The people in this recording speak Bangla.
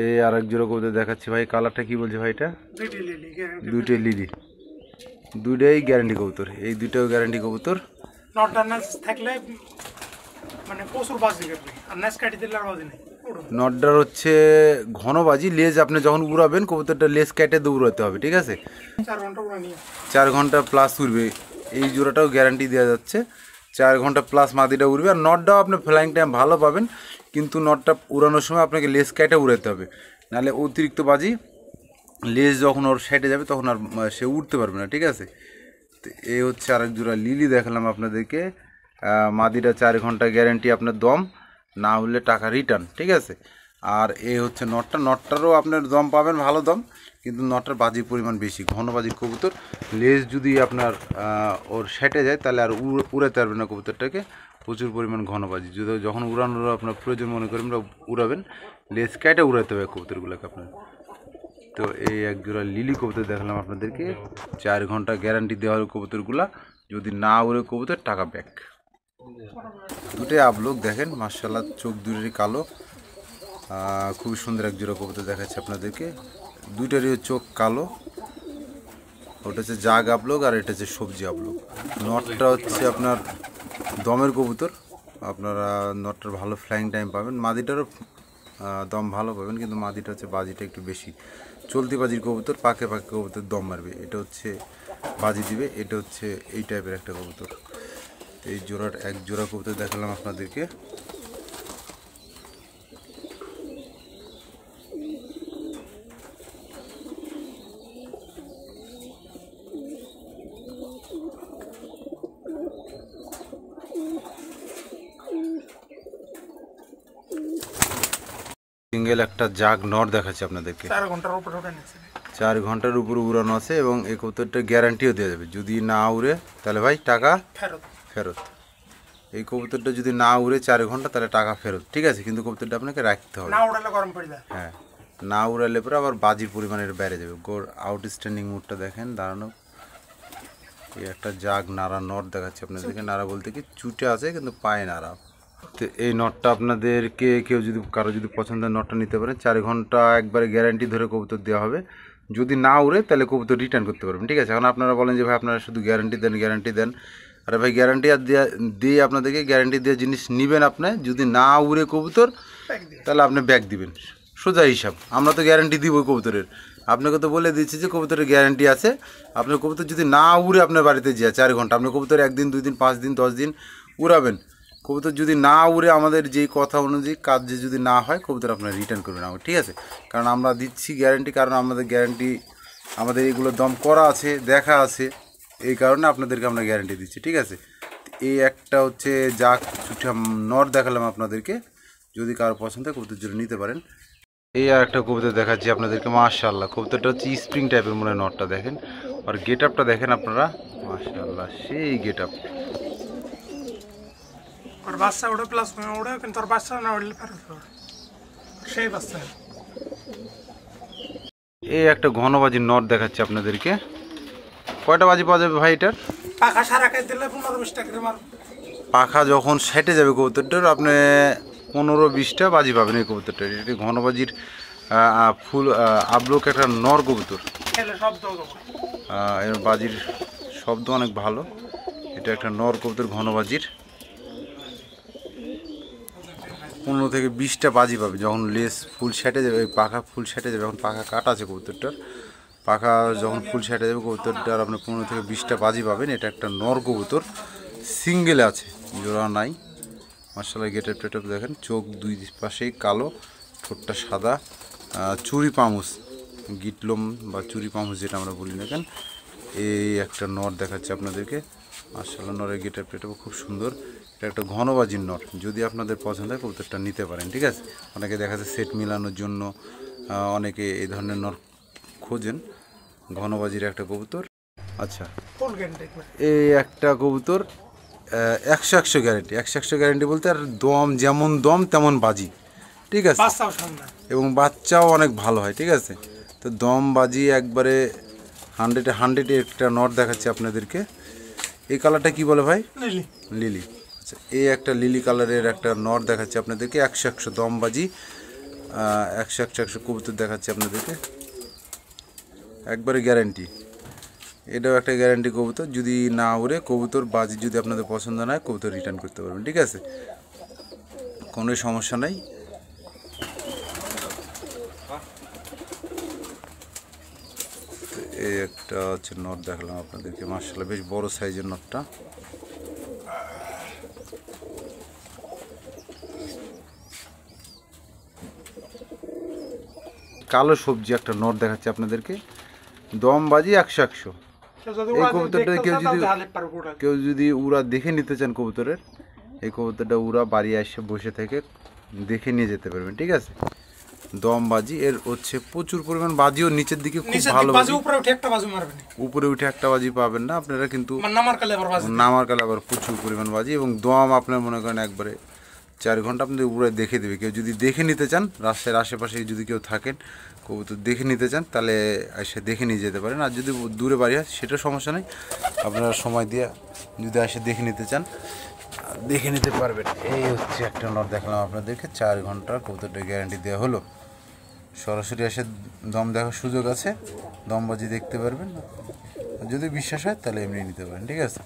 এই আরেক জোড়া কবুতর দেখাচ্ছি ভাই। কালারটা কি বলছে ভাই? এটা দুইটাই লিলি, দুইটাই গ্যারান্টি কবুতর। এই দুইটাও গ্যারান্টি কবুতর। নটডার হচ্ছে ঘনবাজি। লেজ আপনি যখন উড়াবেন কবুতরটা লেজ কেটে দিয়ে উড়াতে হবে, ঠিক আছে? 4 ঘন্টা প্লাস উড়বে। এই জোড়াটাও গ্যারান্টি দেওয়া যাচ্ছে 4 ঘন্টা প্লাস মাদিটা উড়বে। আর নটটাও আপনি ফ্লাইং টাইম ভালো পাবেন, কিন্তু নটটা উড়ানোর সময় আপনাকে লেজ কেটে উড়াতে হবে, নাহলে অতিরিক্ত বাজি লেজ যখন ওর সাইডে যাবে তখন আর সে উঠতে পারবে না, ঠিক আছে? তো এই হচ্ছে আরেক জোড়া লিলি দেখালাম আপনাদেরকে। মাদিটা 4 ঘন্টা গ্যারান্টি, আপনার দম না হলে টাকা রিটার্ন, ঠিক আছে? আর এই হচ্ছে নটটারও আপনার দম পাবেন, ভালো দম, কিন্তু নটটার বাজির পরিমাণ বেশি। ঘন বাজির কবুতর, লেজ যদি আপনার ওর সেটে যায় তাহলে আর উড়াতে পারবে না কবুতরটাকে। প্রচুর পরিমাণ ঘন বাজি, যদি যখন উড়ানোর আপনার প্রয়োজন মনে করেন উড়াবেন, লেজ কেটে উড়াতে হবে কবুতরগুলোকে আপনার। তো এই এক জোড়া লিলি কবুতর দেখালাম আপনাদেরকে। 4 ঘন্টা গ্যারান্টি দেওয়া হবে কবুতরগুলা, যদি না উড়ে কবুতর টাকা ব্যাক। দুটোই আপলোক দেখেন, মাশাআল্লাহ, চোখ দুটোরই কালো। খুবই সুন্দর এক জোড়া কবুতর দেখাচ্ছে আপনাদেরকে। দুইটারই চোখ কালো। ওটা হচ্ছে জাগ আপলোক আর এটা হচ্ছে সবজি আপলোক। নটটা হচ্ছে আপনার দমের কবুতর, আপনারা নটটার ভালো ফ্লাইং টাইম পাবেন, মাদিটারও দম ভালো পাবেন, কিন্তু মাদিটা হচ্ছে বাজিটা একটু বেশি। চলতি বাজির কবুতর, পাকে পাকে কবুতর দম মারবে, এটা হচ্ছে বাজি দিবে। এটা হচ্ছে এই টাইপের একটা কবুতর। এই জোড়ার এক জোড়া কবুতর দেখালাম আপনাদেরকে। সিঙ্গেল একটা জাগ নট দেখাচ্ছি আপনাদেরকে। 4 ঘন্টার উপরে উড়ানো আছে, এবং এই কবুতরটা গ্যারান্টিও দেওয়া যাবে, যদি না উড়ে তাহলে ভাই টাকা ফেরত। এই কবুতরটা যদি না উড়ে 4 ঘন্টা তাহলে টাকা ফেরত, ঠিক আছে? কিন্তু কবুতরটা আপনাকে রাখতে হবে। হ্যাঁ, না উড়ালে পরে আবার বাজির পরিমাণের বেড়ে যাবে। গোর আউটস্ট্যান্ডিং মুডটা দেখেন, দাঁড়ানো। এই একটা জাগ নাড়া নট দেখাচ্ছি আপনাদেরকে। নাড়া বলতে কি চুটে আছে কিন্তু পায়ে নাড়া। তো এই নটটা আপনাদেরকে কেউ যদি কারো যদি পছন্দের নটটা নিতে পারেন, 4 ঘন্টা একবারে গ্যারান্টি ধরে কবুতর দেওয়া হবে। যদি না উড়ে তাহলে কবুতর রিটার্ন করতে পারবেন, ঠিক আছে? এখন আপনারা বলেন যে ভাই আপনারা শুধু গ্যারান্টি দেন। আরে ভাই, গ্যারান্টি আর দিয়ে আপনাদেরকে গ্যারান্টি দেওয়া জিনিস নেবেন আপনি, যদি না উড়ে কবুতর তাহলে আপনি ব্যাক দিবেন, সোজা হিসাব। আমরা তো গ্যারান্টি দিব কবুতরের, আপনাকে তো বলে দিচ্ছি যে কবুতরের গ্যারান্টি আছে। আপনার কবুতর যদি না উড়ে আপনার বাড়িতে যায় 4 ঘন্টা, আপনার কবুতর 1 দিন 2 দিন 5 দিন 10 দিন উড়াবেন, কবুতর যদি না উড়ে আমাদের যেই কথা অনুযায়ী কাজ যদি না হয়, কবুতর আপনার রিটার্ন করবেন আমার, ঠিক আছে? কারণ আমরা দিচ্ছি গ্যারান্টি, কারণ আমাদের গ্যারান্টি, আমাদের এগুলো দম করা আছে, দেখা আছে, এই কারণে আপনাদেরকে আমরা গ্যারান্টি দিচ্ছি, ঠিক আছে? এই একটা হচ্ছে জাক চুঠা নট দেখালাম আপনাদেরকে, যদি কারো পছন্দ হয় কবুতর জন্য নিতে পারেন। এই আর একটা কবুতর দেখাচ্ছি আপনাদেরকে, মাশাআল্লাহ। কবুতরটা হচ্ছে স্প্রিং টাইপের মনে হয়, নটটা দেখেন, আর গেট আপটা দেখেন আপনারা, মাশাআল্লাহ, সেই গেট আপ। और बादशाह उड़े प्लस में उड़े, কিন্তু আর বাদশা না উড়লে ফেরত হবে সেই বাদশা। এই একটা ঘনবাজির নট দেখাচ্ছি আপনাদেরকে। কয়টা বাজি পাওয়া যাবে ভাই এটার? পাখা সারা খাই দিলে 15-20 টাকা করে মার। পাখা যখন সেটে যাবে কবুতরটার, আপনি 15-20টা বাজি পাবেন এই কবুতরটার। এটি ঘনবাজির ফুল আবলোক একটা নর কবুতর। এর বাজির শব্দ অনেক ভালো। এটা একটা নর কবুতর ঘনবাজির। 15 থেকে 20টা বাজি পাবে যখন লেস ফুল সেটে যাবে, পাখা ফুল সেটে যাবে। এখন পাখা কাটা আছে কবুতরটার, পাখা যখন ফুল সেটে যাবে কবুতরটার আপনি 15 থেকে 20টা বাজি পাবেন। এটা একটা নর কবুতর, সিঙ্গেলে আছে, জোড়া নাই। মাশাআল্লাহ, গেটআপ টেটআপ দেখেন, চোখ দুই পাশেই কালো, ঠোঁটটা সাদা, চুরি পামুস, গিটলম বা চুরি পামুস যেটা আমরা বলি না কেন। এই একটা নর দেখাচ্ছে আপনাদেরকে। মাশাআল্লাহ, নরের গেটআপ টেটআপ খুব সুন্দর। এটা একটা ঘনবাজির নট, যদি আপনাদের পছন্দ হয় কবুতরটা নিতে পারেন, ঠিক আছে? অনেকে দেখা যাচ্ছে সেট মিলানোর জন্য অনেকে এই ধরনের নট খোঁজেন। ঘনবাজির একটা কবুতর। আচ্ছা, এই একটা কবুতর 100 গ্যারেন্টি। 100 গ্যারেন্টি বলতে, আর দম যেমন দম তেমন বাজি, ঠিক আছে? এবং বাচ্চাও অনেক ভালো হয়, ঠিক আছে? তো দম বাজি একবারে 100-100 একটা নট দেখাচ্ছি আপনাদেরকে। এই কালারটা কি বলে ভাই? লিলি। লিলি। আচ্ছা, এই একটা লিলি কালারের একটা নর দেখাচ্ছি আপনাদেরকে, 100 দমবাজি 100 কবুতর দেখাচ্ছি আপনাদেরকে, একবারে গ্যারান্টি। এটাও একটা গ্যারান্টি কবুতর, যদি না উড়ে কবুতর বাজি যদি আপনাদের পছন্দ না হয় কবুতর রিটার্ন করতে পারবেন, ঠিক আছে, কোনো সমস্যা নাই। এই একটা হচ্ছে নট দেখালাম আপনাদেরকে, মাশাআল্লাহ বেশ বড় সাইজের নটটা। কালো সবজি একটা নট দেখাচ্ছে আপনাদেরকে, দমবাজি 100। এই কবুতরটা কেউ যদি উড়া দেখে নিতে চান কবুতরের, এই কবুতরটা উড়া বাড়ি এসে বসে থেকে দেখে নিয়ে যেতে পারবেন, ঠিক আছে। দমবাজি এর হচ্ছে প্রচুর পরিমাণ বাজিও নিচের দিকে খুব ভালো, উপরে উঠে একটা বাজি পাবেন না আপনারা, কিন্তু নামার কালে আবার প্রচুর পরিমাণ বাজি, এবং দম আপনার মনে করেন একবারে 4 ঘন্টা আপনাদের উড়ে দেখে দেবে। কেউ যদি দেখে নিতে চান, রাস্তার আশেপাশে যদি কেউ থাকেন কবুতর দেখে নিতে চান, তাহলে এসে দেখে নিয়ে যেতে পারেন। আর যদি দূরে বাড়ি হয় সেটা সমস্যা নেই, আপনারা সময় দিয়ে যদি এসে দেখে নিতে চান দেখে নিতে পারবেন। এই হচ্ছে একটা নট দেখালাম আপনাদেরকে, 4 ঘন্টার কবুতরটা গ্যারান্টি দেওয়া হলো। সরাসরি এসে দম দেখার সুযোগ আছে, দমবাজি দেখতে পারবেন, যদি বিশ্বাস হয় তাহলে এমনি নিতে পারেন, ঠিক আছে।